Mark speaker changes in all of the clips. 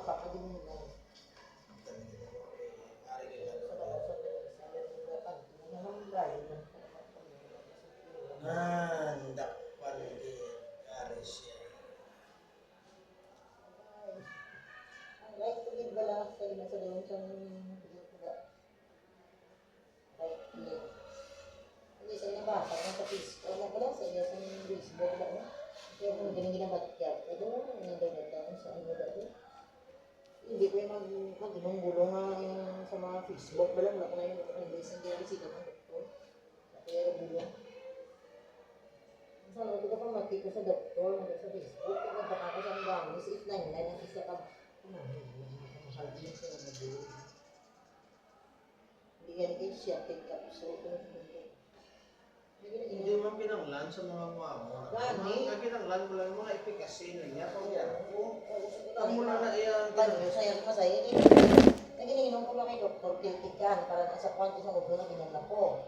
Speaker 1: mapak din nila.
Speaker 2: Dakpan di Aris yan.
Speaker 1: Right to give balance sa ina sa doon sa right to live. Hindi sa nabasa na sa pisko. Wala pala sa iya sa baseball ba na? Kaya kung ganun ginabatyap, ito ang nagdagdag sa ano dati. Hindi ko yung mag-inong gulong nga sa mga Facebook. Wala ko na yung recommendation kaya bisita ng doktor. Kaya gulong. Sa mga ko pang ko sa doktor, sa Facebook, nagpaka ko sa mga is 899 ang isa ka. Mahalin siya na mag-gulong. Hindi yan kayo siya, take capsule.
Speaker 2: Hindi man pinanglan sa mga mamo. Ang pinanglan mo lang yung mga efficacy niya. Pag yan po, ang muna na iyan.
Speaker 1: Sayang masaya. Nagininom ko lang kay Dr. Tiltikan para nasa kwanto sa mundo na ginala ko.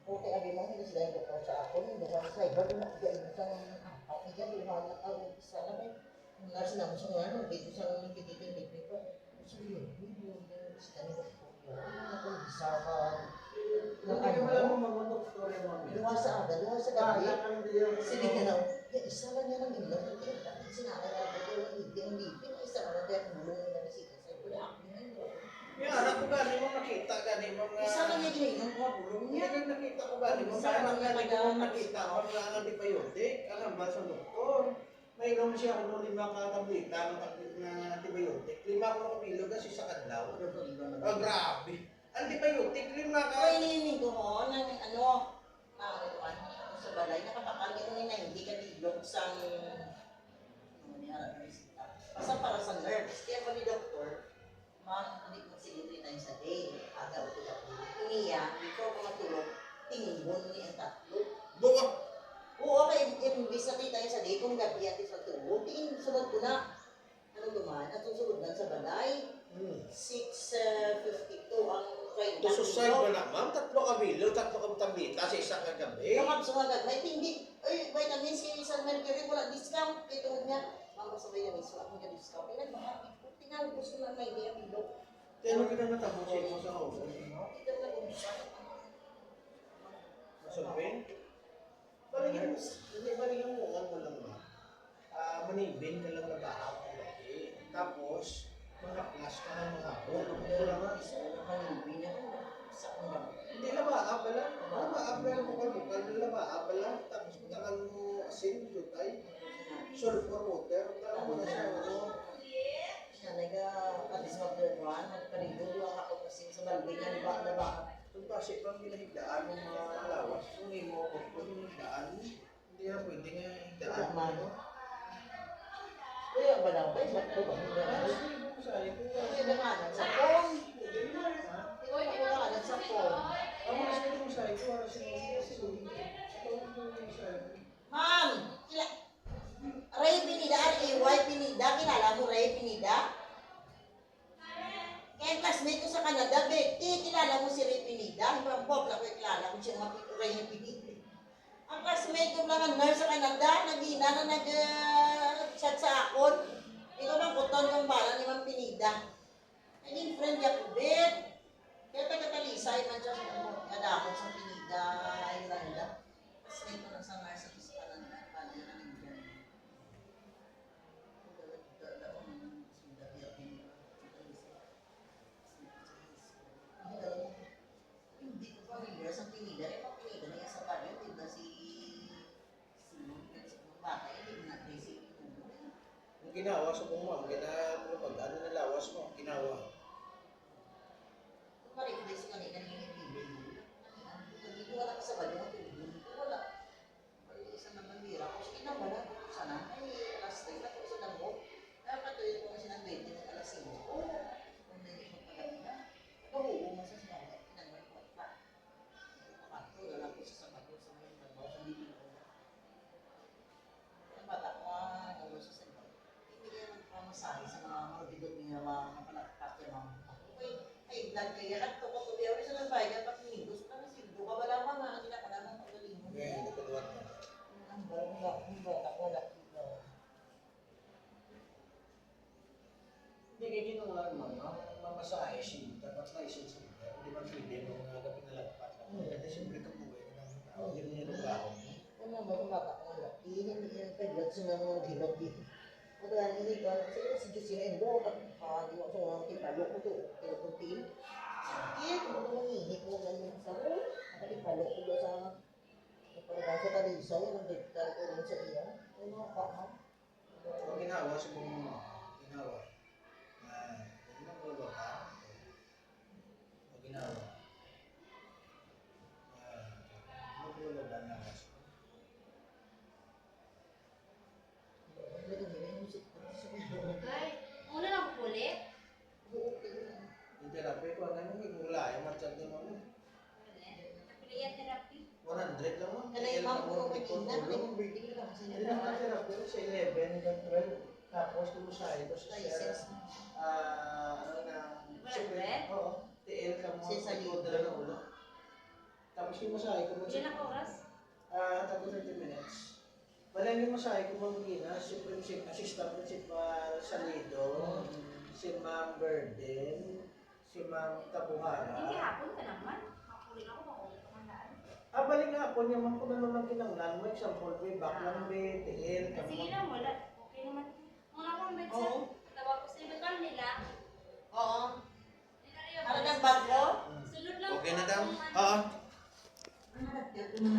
Speaker 1: Puti abi mo hindi sila yung doktor sa ako. Hindi sa cyber, nagkain sa apat. Hindi yan, lumalat ako. Isa na may nurse na mo siya nga. Dito sa nagtitin ko. Sige, hindi yung sila ni doktor. Ano bisa ka?
Speaker 2: Hindi mo lang mga doktor yung mga
Speaker 1: Duha sa gabi. Sige ka na. Isa lang yan ang ilang. Sinakay na ako yung hindi ang lipin. Isa lang ang bulong na bisita sa iyo. Wala ako na yun.
Speaker 2: Yung anak ko gani mo nakita, gani mo nga...
Speaker 1: Isa lang yung ginainan ko bulong niya.
Speaker 2: Hindi ka nakita ko gani mo. Parang gani mo nakita ko nga antibiotic. Alam ba sa doktor? May inom siya kung 5 ka-tablita ng antibiotic. 5 ko na kapilo kasi sa kadlaw. Oh, grabe. Antibiotic, 5 ka.
Speaker 1: Pero iniinig ko mo ng ano sa balay. Nakapakal ito na hindi ka dilog sa basta para sa nerves. Kaya pa ni doktor, hindi ko sige 3 times a day. Agaw ko ako. Iniya, before ko matulog, tingbon niya ang tatlo.
Speaker 2: Buka!
Speaker 1: Oo, kaya imbis na 3 times a day, kung gabi at sa tulog, sunod ko na. Ano duman? At susunod na sa balay. 6:52 ang train.
Speaker 2: Tususay ba na, ma'am? 3 kabilo, 3 kang tablita sa isang kagabi.
Speaker 1: Yung kapsunod, may hindi. Ay, vitamins kay San Mercury, wala discount. Ito niya. Mama sa vitamins, wala akong discount. Kaya nagmakakit ko. Tingnan ko sila may idea pilo.
Speaker 2: Kaya ano kita natapusin mo sa hawag?
Speaker 1: Ito na kung siya.
Speaker 2: Masulpin? Baligyan mo, ano lang ma. Manibin ka lang na bahaw ko lagi. Tapos, mga plus ka ng mga hapon.
Speaker 1: Wala nga, isa na kalibi na. Sa kanya.
Speaker 2: Hindi labaab pala. Labaab pala bukal-bukal. Labaab pala. Tapos kutakan mo asin, jutay. Sulfur water. Tara mo na siya.
Speaker 1: Siya nag-alis mag-1, nagparido ang ako kasi sa balbing na ba?
Speaker 2: Kung kasi pang ginahigdaan ng mga lawas, kung hindi mo kung hinahigdaan, hindi na pwede nga higdaan.
Speaker 1: Kaya ba lang ba? Ba't ko ba? Hindi na nga sa phone. Hindi ko na sa phone. Ma'am! Ray Pinida, R-A-Y Pinida. Kilala mo Ray Pinida? Kaya classmate ko sa Canada, Betty, kilala mo si Ray Pinida? Ibang Bob na ko kilala ko siya Ray Pinida. Ang classmate ko lang ang nurse sa Canada, nag-ina na nag-chat sa akon. Ikaw bang kuton yung bala ni Ma'am Pinida? Naging friend niya ko, Bet. Kaya taga-talisay man siya kadakot sa Pinida, Irlanda. Classmate ko lang sa nurse sa Canada. Hindi ko familiar sa Pinida. Yung Pinida na yung sa baryo, diba si bata, hindi na basic.
Speaker 2: Ang ginawa sa kong ma'am, ano na lawas mo, ginawa.
Speaker 1: Kung ma-replace ko kanina yung ibigay mo, hindi wala ka sa baryo, wala. Isa naman bira. Kung sige naman na, sana, ay alas 3 na kung isa na mo. Kaya patuloy ko kasi ng 20 ng alas 5. Kung hindi ko pagkagabi na, nahuho mo sa sinala, pinanway ko pa. Nakato, lalak ko sa baryo, sa mga trabaho, sa bibig ko. Ang bata ko, nalo sa sinala. Hindi kaya magpamasahe sa mga marbidot niya, mga kapalakas niya, mga ay, nagkaya at to ko tuloy ako sa nagbayad at mindos na sildo ka wala mga ang ginakalaman ang galing mo.
Speaker 2: Hindi ko tuwan mo.
Speaker 1: Ang bata ko laki daw.
Speaker 2: Hindi
Speaker 1: Ulat sa mga hilog dito. Kaya hindi ka, si Jusine mo, di mo sa kipalo ko to, kinukuntiin. Sakit, kung mangihi ko ng sa mo, nakalipalo ko ba sa pagkakasa sa talisa, yung nagdektar ko rin sa iya. Ay, mga paa.
Speaker 2: Ang ginawa sa mga ginawa. Huwag mo gulo ka. Ang ginawa. Magulo ba na mas?
Speaker 3: Ay, una lang kulit.
Speaker 2: Yung therapy ko, ano yung igula, yung matchag din mo.
Speaker 3: Kapiliyan therapy.
Speaker 2: 100 lang mo.
Speaker 1: Kaya yung mga puro kanina, kaya yung birthday lang kasi
Speaker 2: Hindi naman therapy sa 11 hanggang 12. Tapos kumusahe ko sa
Speaker 1: license.
Speaker 2: ano na, oo, TL ka mo,
Speaker 1: Sa
Speaker 2: dala na ulo. Tapos kumusahe ko mo.
Speaker 3: Ilan ang oras?
Speaker 2: Tapos 30 minutes. Wala yung masahe ko mga Ginas, si Prinsip, Assistant Principal Salido, si Ma'am Burden, si Ma'am
Speaker 3: Hindi
Speaker 2: Tabuhara.
Speaker 3: hapon ka naman. Makulit ako, makulit ako handaan.
Speaker 2: Balik nga po niya, kung ano lang kinanglan mo, example, way back lang, may TL.
Speaker 3: Sige lang, wala. Okay naman. Muna akong med sa
Speaker 1: Oo.
Speaker 3: tawag ko sa ibang nila.
Speaker 1: Oo.
Speaker 3: Nila
Speaker 1: Para ng bago?
Speaker 3: Sulod lang
Speaker 2: Okay
Speaker 3: po
Speaker 2: na daw?
Speaker 3: kung ano.
Speaker 2: Oo.
Speaker 1: Ano na,